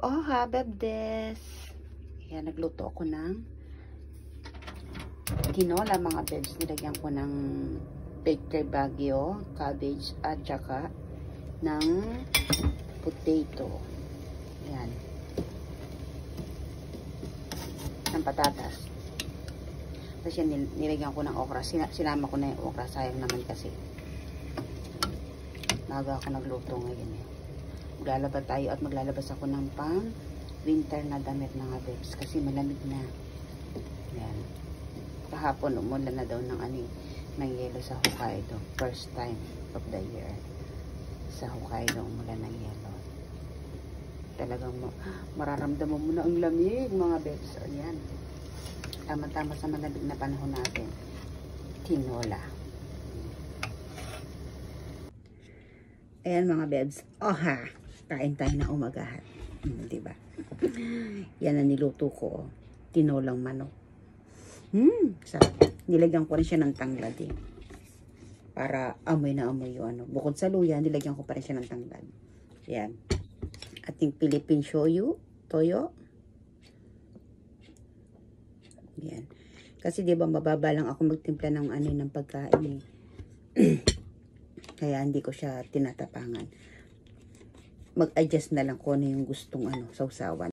Oh, habebdes. Ayan, nagluto ako ng tinola mga bebs. Nilagyan ko ng baked bagyo, cabbage, at saka ng potato. Ayan. Ng patatas. Tapos yan, nilagyan ko ng okra. Sinama ko na yung okra. Sayang naman kasi. Naga ako nagluto ngayon eh. Maglalaba tayo at maglalabas ako ng pang winter na damit mga bebs kasi malamig na. Yan. Kahapon umulan na daw ng ng yelo sa Hokkaido. First time of the year. Sa Hokkaido umulan ng yelo. Talagang mararamdaman mo na ang lamig mga bebs. Ayan. Tama-tama sa malamig na panahon natin. Tinola. Ayan mga bebs. Oha! Kain tayo na umagahan. Diba? Yan ang niluto ko. Tinolang manok. Sarap. Nilagyan ko rin siya ng tanglad eh. Para amoy na amoy yung Bukod sa luya, nilagyan ko pa rin siya ng tanglad. Yan. Ating Philippine shoyu. Toyo. Yan. Kasi diba mababa lang ako magtimpla ng ng pagkain eh. Kaya hindi ko siya tinatapangan. Mag-adjust na lang kung ano yung gustong sausawan.